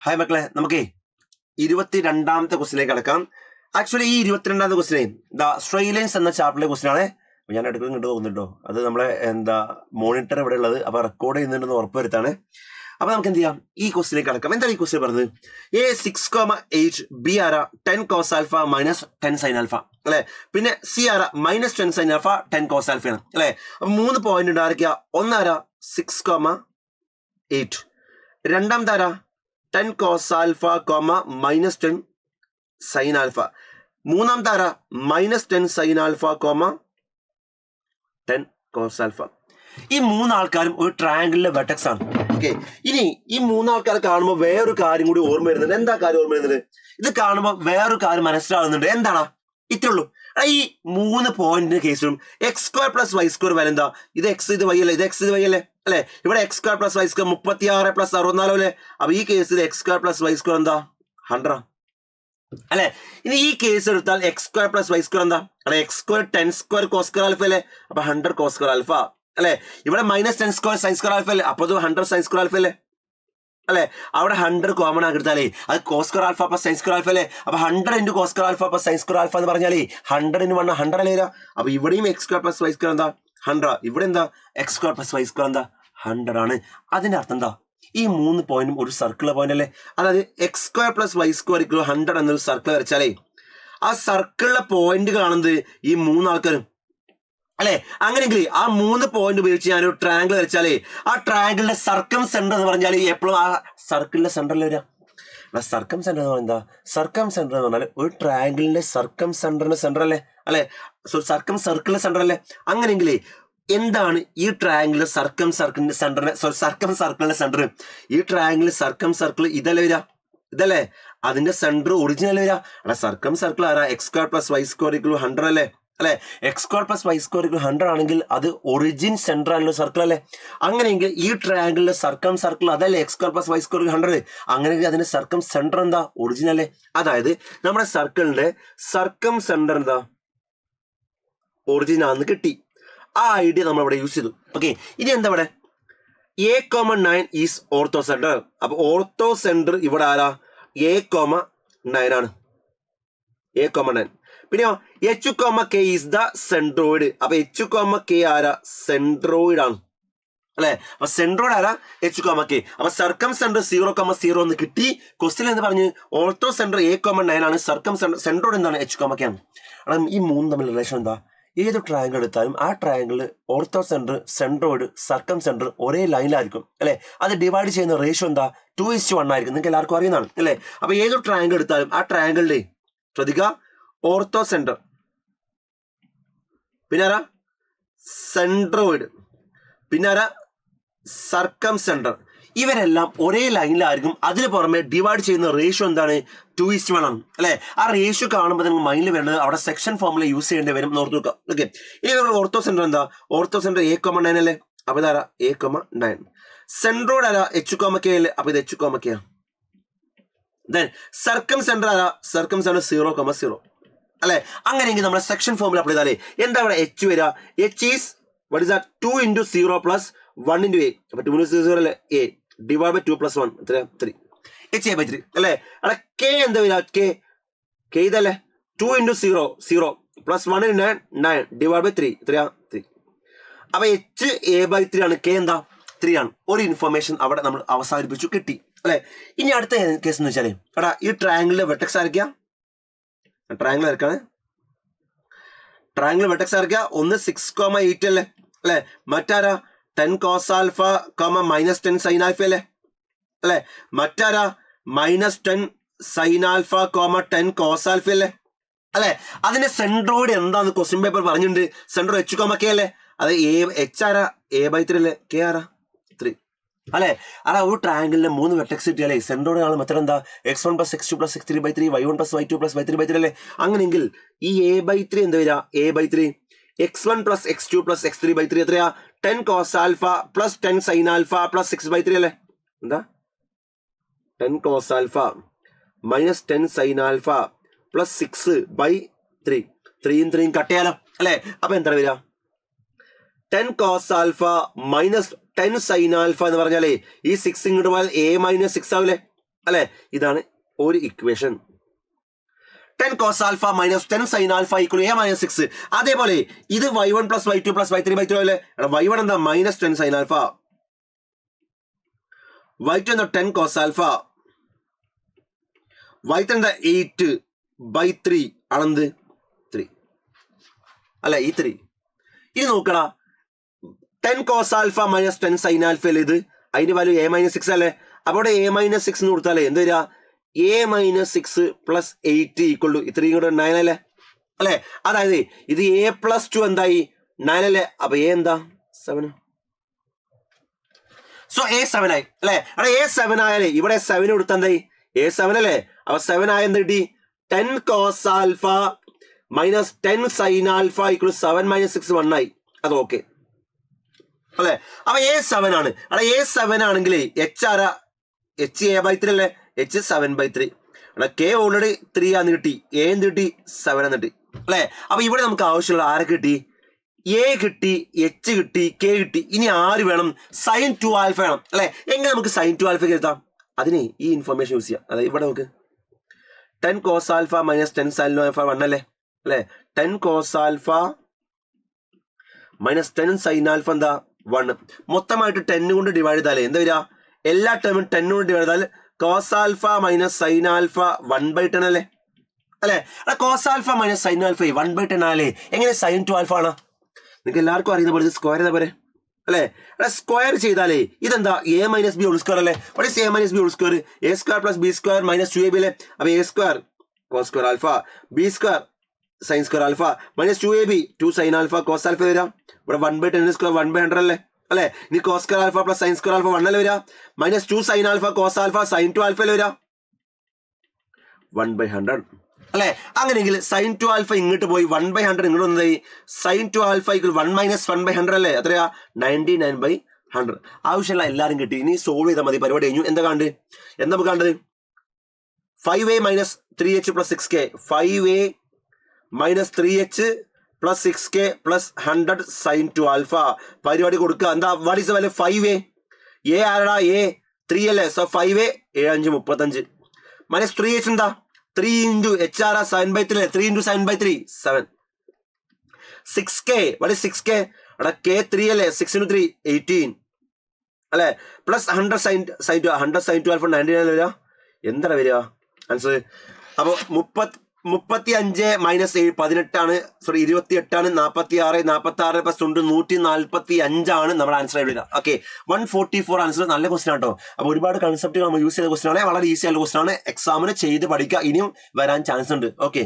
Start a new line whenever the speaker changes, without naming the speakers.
Hi മക്കളെ, നമുക്കേ 22ാമത്തെ ക്വസ്റ്റിലേക്ക് കിടക്കാം. ആക്ച്വലി ഈ 22ാമത്തെ ക്വസ്റ്റിനെ സ്ട്രെയിറ്റ് ലൈൻസ് എന്ന ചാപ്റ്ററിലെ ക്വസ്റ്റ്യൻ ആണ്. ഞാൻ എടുക്കുന്നത് കണ്ടു പോകുന്നുണ്ടോ? അത് നമ്മളെ മോണിറ്റർ ഇവിടെ ഉള്ളത്, അപ്പൊ റെക്കോർഡ് ചെയ്യുന്നുണ്ടെന്ന് ഉറപ്പുവരുത്താണ്. അപ്പൊ നമുക്ക് എന്ത് ചെയ്യാം, ഈ ക്വസ്റ്റിലേക്ക് കിടക്കാം. എന്താണ് ഈ ക്വസ്റ്റ്യൻ പറഞ്ഞത്? A 6,8 B ആരാ 10 cos alpha minus 10 sin alpha അല്ലെ. പിന്നെ C ആരാ minus 10 sin alpha 10 cos alpha ആണ് അല്ലെ. അപ്പൊ 3 പോയിന്റ് ഉണ്ട്. ആരൊക്കെയാ? ഒന്നാരാ 6,8, രണ്ടാമത്തെ ആരാ 10 cos alpha, minus 10 sin alpha. മൂന്നാമത്തെ ആരാ minus 10 sin alpha, 10 cos alpha. ഈ മൂന്നാൾക്കാരും ഒരു ട്രയാങ്കിളിലെ വെർട്ടെക്സ് ആണ്. ഓക്കെ, ഇനി ഈ മൂന്നാൾക്കാരെ കാണുമ്പോൾ വേറൊരു കാര്യം കൂടി ഓർമ്മ വരുന്നുണ്ട്. എന്താ കാര്യം ഓർമ്മ വരുന്നത്? ഇത് കാണുമ്പോൾ വേറൊരു കാര്യം മനസ്സിലാവുന്നുണ്ട്. എന്താണ്? ഇത്രേ ഉള്ളൂ. ഈ 3 പോയിന്റിന്റെ കേസിലും x² + y² വില എന്താ? ഇത് എക്സ്, ഇത് വൈ അല്ലേ? ഇത് എക്സ്, ഇത് വൈ അല്ലേ? അല്ലെ. ഇവിടെ x² + y² 36 + 64 അല്ലേ? അപ്പൊ ഈ കേസിൽ x² + y² എന്താ? 100 അല്ലെ. ഇനി ഈ കേസ് എടുത്താൽ x² + y² എന്താ? അല്ലെ, x² 10² cos² alpha അല്ലേ? അപ്പൊ 100 cos² alpha അല്ലെ. ഇവിടെ മൈനസ് 10² sin² alpha അല്ലേ? അപ്പൊ 100 sin² alpha അല്ലേ? അല്ലെ. അവിടെ 100 കോമൺ ആക്കിയെടുത്താലേ അത് cos² alpha + sin² alpha അല്ലേ? അപ്പൊ 100 × cos² alpha + sin² alpha എന്ന് പറഞ്ഞാലേ 100 × 1 100 അല്ലേ? അപ്പൊ ഇവിടെയും x² + y² എന്താ? 100. ഇവിടെ എന്താ? x² + y² എന്താ? 100 ആണ്. അതിന്റെ അർത്ഥം എന്താ? ഈ 3 പോയിന്റും ഒരു സർക്കിൾ പോയിന്റ് അല്ലേ? അതായത് x² + y² = 100 എന്നൊരു സർക്കിൾ വരച്ചാലേ ആ സർക്കിളിലെ പോയിന്റ് കാണുന്നത് ഈ 3 ആൾക്കാരും അല്ലെ. അങ്ങനെയെങ്കിൽ ആ 3 പോയിന്റ് ഉപയോഗിച്ച് ഞാനൊരു ട്രയാങ്കിൾ വരച്ചാലേ ആ ട്രയാങ്കിളിന്റെ സർക്കം സെന്റർ എന്ന് പറഞ്ഞാൽ എപ്പോഴും ആ സർക്കിളിന്റെ സെന്ററിൽ വരിക. സർക്കം സെന്റർ എന്ന് പറഞ്ഞാൽ എന്താ? സർക്കം സെന്റർ എന്ന് പറഞ്ഞാൽ ഒരു ട്രയാങ്കിളിന്റെ സർക്കം സെന്ററിന്റെ സെന്റർ അല്ലേ? അല്ലെ, സർക്കം സർക്കിളിന്റെ സെന്റർ അല്ലേ? അങ്ങനെയെങ്കിൽ എന്താണ് ഈ ട്രയാങ്കിളിന്റെ സർക്കം സർക്കിളിന്റെ സെന്ററിന്റെ സർക്കം സർക്കിളിന്റെ സെന്റർ? ഈ ട്രയാങ്കിൾ സർക്കം സർക്കിൾ ഇതല്ലേ വരിക? ഇതല്ലേ അതിന്റെ സെന്റർ ഒറിജിനൽ വരിക. അല്ല, സർക്കം സർക്കിൾ ആരാ? x² + y² = 100 അല്ലേ? അല്ലെ, x² + y² = 100 ആണെങ്കിൽ അത് ഒറിജിൻ സെന്റർ ആണല്ലോ സർക്കിൾ അല്ലേ? അങ്ങനെയെങ്കിൽ ഈ ട്രയാങ്കിളിന്റെ സർക്കം സർക്കിൾ അതല്ലേ x² + y² = 100. അങ്ങനെയെങ്കിൽ അതിന്റെ സർക്കം സെന്റർ എന്താ? ഒറിജിനൽ അല്ലേ? അതായത് നമ്മുടെ സർക്കിളിന്റെ സർക്കം സെന്റർ എന്താ? ഒറിജിൻ ആണെന്ന് കിട്ടി. ആ ഐഡിയ നമ്മൾ ഇവിടെ യൂസ് ചെയ്തു. ഓക്കെ, ഇനി എന്താ ഇവിടെ? A,9 is ortho centre. അപ്പൊ ഓർത്തോ സെന്റർ ഇവിടെ ആരാ? A,9 ആണ്. A,9. പിന്നെയോ H,K ഈസ് ദ സെൻട്രോയിഡ്. അപ്പൊ H,K ആരാ? സെൻട്രോയിഡ് ആണ് അല്ലെ. അപ്പൊ സെൻട്രോയിഡ് ആരാ? H,K. അപ്പൊ സർക്കം സെന്റർ 0,0 എന്ന് കിട്ടി. ക്വസ്റ്റ്യൻ എന്ന് പറഞ്ഞ് ഓർത്തോ സെന്റർ A,9 ആണ്. സർക്കം സെൻട്രോയിഡ് എന്താണ്? H,K ആണ്. ഈ 3 തമ്മിലുള്ള റിലേഷൻ എന്താ? ഏത് ട്രയാങ്കിൾ എടുത്താലും ആ triangle orthocentre, centroid, circumcentre ഒരേ ലൈനിലായിരിക്കും അല്ലെ. അത് ഡിവൈഡ് ചെയ്യുന്ന റേഷ്യോ എന്താ? 2:1 ആയിരിക്കും. നിങ്ങൾക്ക് എല്ലാവർക്കും അറിയുന്നതാണ് അല്ലെ. അപ്പൊ ഏത് ട്രയാങ്കിൾ എടുത്താലും ആ ട്രയാങ്കിളിന്റെ ശ്രദ്ധിക്കുക, ഓർത്തോ സെന്റർ, പിന്നെ ആരാ? സെൻട്രോയിഡ്, പിന്നെ ആരാ? സർക്കം സെന്റർ. ഇവരെല്ലാം ഒരേ ലൈനിലായിരിക്കും. അതിന് പുറമെ ഡിവൈഡ് ചെയ്യുന്ന റേഷ്യോ എന്താണ്? 2:1 ആണ് അല്ലെ. ആ റേഷ്യോ കാണുമ്പോൾ നിങ്ങൾ മൈൻഡിൽ വേണ്ടത് അവിടെ സെക്ഷൻ ഫോമിൽ യൂസ് ചെയ്യേണ്ടി വരും. ഓർത്ത് നോക്കുക. ഓക്കെ, ഇനി ഓർത്തോ സെന്റർ എന്താ? ഓർത്തോ സെന്റർ A,9 അല്ലേ? അപ്പൊ ഇതാരാ? A,9. സെൻട്രോയിഡ് ആരാ? H,K അല്ലേ? അപ്പൊ ഇത് H,K ആണ്. ദെൻ സർക്കം സെന്റർ ആരാ? സർക്കം സെന്റർ 0,0 അല്ലെ. അങ്ങനെയെങ്കിൽ നമ്മുടെ സെക്ഷൻ ഫോമിൽ അപ്ലൈ ചെയ്താലേ എന്താ ഇവിടെ H വരിക? H is what is that? 2 × 0 + 1 × A. അപ്പൊ 2 × 0 അല്ലേ? A ഡിവൈഡ് ബൈ 2 + 1 3 HA/3 അല്ലെ. അവിടെ K എന്താ വരിക? K ഇതല്ലേ? 2 × 0 0 + 1 × 9 ഡിവൈഡ് ബൈ 3 3. അപ്പൊ HA/3 ആണ്. K എന്താ? 3 ആണ്. ഒരു ഇൻഫർമേഷൻ അവിടെ നമ്മൾ അവസാനിപ്പിച്ചു, കിട്ടി അല്ലെ. ഇനി അടുത്ത കേസ് എന്ന് വെച്ചാല് എടാ ഈ ട്രയാങ്കിളിലെ വെർട്ടെക്സ് ആരൊക്കെയാ? ട്രയാങ്കിൾ ആർക്കാണ്? ട്രയാങ്കിൾ വെർട്ടെക്സ് ആരൊക്കെയാ? ഒന്ന് 6,8 അല്ലേ? അല്ലെ. മറ്റാരാ? 10 cos alpha, minus 10 sin alpha അല്ലേ? അല്ലെ. മറ്റാരാ? Minus 10 sin alpha, 10 cos alpha അല്ലേ? അല്ലെ. അതിന്റെ സെൻട്രോയിഡ് എന്താന്ന് ക്വസ്റ്റ്യൻ പേപ്പർ പറഞ്ഞിട്ടുണ്ട്. സെൻട്രോ H,K അല്ലേ? അത് H ആരാ? A/3 അല്ലേ? K ആരാ? 3 അല്ലെ. അതാ ഒരു ട്രയാങ്കിളിന്റെ 3 വെർട്ടെക്സ് കിട്ടിയാലേ സെൻട്രോയിഡ് കാണും. മെത്തേഡ് എന്താ? x1 + x2 + x3/3 y1 + y2 + y3/3 അല്ലേ. അങ്ങനെയെങ്കിൽ ഈ A/3 എന്താ വരിക? A/3 x1 + x2 + x3/3 എത്രയാ? 10 cos alpha + 10 sin alpha + 6/3 അല്ലേ? എന്താ? 10 cos alpha - 10 sin alpha + 6/3. 3 യും 3യും കട്ട് ചെയ്യാലോ അല്ലെ. അപ്പൊ എന്താ വരിക? 10 cos alpha - 10 sin alpha എന്ന് പറഞ്ഞാലേ ഈ 6 ഇങ്ങോട്ട് പോയാൽ A - 6 ആവില്ലേ? അല്ലെ? ഇതാണ് ഒരു equation. 10 cos alpha minus 10 sin alpha equal a minus 6. അതേപോലെ ഇത് y1 plus y2 plus y3 by 2 അല്ലേ? y1 എന്താ minus 10 sin alpha, y2 എന്താ 10 cos alpha, y3 എന്താ 8 by 3 ആണെന്ത് 3 അല്ലെ? ഈ 3 ഇത് നോക്കടാ. 10 cos alpha minus 10 sin alpha അല്ലേ ഇത്? അതിന്റെ വാല്യൂ a minus 6 അല്ലേ? അപ്പോൾ a minus 6 എന്ന് കൊടുത്താലേ എന്ത് വരിക? a minus 6 plus 8 equal to 3 കൂടെ 9 അല്ലേ? അല്ലെ? അതായത് ഇത് a plus 2 എന്തായി 9 അല്ലേ? അപ്പൊ a എന്താ 7. സോ a 7 ആയി അല്ലെ? അവിടെ a 7 ആയാലേ ഇവിടെ 7 കൊടുത്ത എന്തായി a 7 അല്ലേ? അപ്പൊ 7 ആയ എന്ത് കിട്ടി? 10 cos alpha minus 10 sin alpha equal 7 minus 6 1 ആയി. അത് ഓക്കെ അല്ലെ? അപ്പൊ a 7 ആണ്. അവിടെ a 7 ആണെങ്കിൽ h ആരാ? h a by 3 അല്ലേ? h 7 by 3. k ഓൾറെഡി 3 ആന്ന് കിട്ടി, a എന്ന് കിട്ടി 7 എന്ന് കിട്ടി അല്ലെ? അപ്പൊ ഇവിടെ നമുക്ക് ആവശ്യമുള്ള ആരൊക്കെ കിട്ടി? a കിട്ടി, h കിട്ടി, k കിട്ടി. ഇനി ആര് വേണം? sin 2 alpha വേണം അല്ലെ? എങ്ങനെ നമുക്ക് sin 2 alpha എഴുതാം? അതിന് ഈ ഇൻഫർമേഷൻ യൂസ് ചെയ്യാം. അതായത് ഇവിടെ നമുക്ക് 10 cos alpha minus 10 sin alpha 1 അല്ലേ? 10 cos alpha minus 10 sin alpha എന്താ 1. മൊത്തമായിട്ട് 10 കൊണ്ട് ഡിവൈഡ് ചെയ്താലേ എന്താ വരിക? എല്ലാ ടേമും 10 കൊണ്ട് ഡിവൈഡ് ചെയ്താൽ cos alpha minus sin alpha 1/10 അല്ലേ? cos alpha minus sin alpha 1/10 ആലേ എങ്ങനെ sin 2 alpha ആണ്? നിങ്ങൾക്ക് എല്ലാവർക്കും അറിയുന്ന പോലെ സ്ക്വയർ ചെയ്താൽ പോരെ അല്ലേ? സ്ക്വയർ ചെയ്താലേ ഇതെന്താ a minus b whole square അല്ലേ? what is a minus b whole square? a square plus b square minus 2ab അല്ലേ? അപ്പൊ a square cos square alpha, b square sin square alpha minus 2ab 2 sin alpha cos alpha വരാം. ഇവിടെ 1/10 square 1/100 അല്ലേ? ഇനി cos square alpha plus sin square alpha 1 അല്ലേ വരാ? minus 2 sin alpha cos alpha sin 2 alpha അല്ലേ വരാ? 1/100 അല്ലെ? അങ്ങനെയെങ്കിൽ sin 2 alpha ഇങ്ങോട്ട് പോയി 1/100 ഇങ്ങോട്ട് വന്നതായി sin 2 alpha equal 1 minus 1/100 അല്ലേ? എത്രയാ? 99/100. ആവശ്യമുള്ള എല്ലാവരും കിട്ടി. ഇനി സോൾവ് ചെയ്താൽ മതി. പരിപാടി കഴിഞ്ഞു. എന്താ കണ്ടത്? എന്താ നമുക്ക് കണ്ടത്? 5a minus 3h plus 6k, 5a minus 3h plus 6k plus 100 sin 2 alpha. പരിപാടി കൊടുക്കുക. എന്താ what is the value? 5a. a ആരടാ? a 3 അല്ലേ? സോ 5a 7 5 35 minus 3h എന്താ? 3 into h ആരാ? 7/3 3 into 7/3 7. 6k what is 6k? അവിടെ k 3 അല്ലേ? 6 into 3 18 അല്ലെ? പ്ലസ് 100 sin 2 alpha 99 വരിക. എന്താണ് വരിക ആൻസർ? അപ്പൊ 35 മൈനസ് 7 18 ആണ്. സോറി 28 ആണ്. 46 46 പ്ലസ് 145 ആണ് നമ്മുടെ ആൻസർ വരിക. Okay 144 answer. നല്ല ക്വസ്റ്റൻ ആട്ടോ. അപ്പൊ ഒരുപാട് കൺസെപ്റ്റുകൾ നമ്മൾ യൂസ് ചെയ്ത ക്വസ്റ്റൻ ആണ്. വളരെ ഈസി ആയിട്ടുള്ള ക്വസ്റ്റൻ ആണ്. എക്സാമിന് ചെയ്ത് പഠിക്കുക. ഇനിയും വരാൻ ചാൻസ് ഉണ്ട്. ഓക്കെ.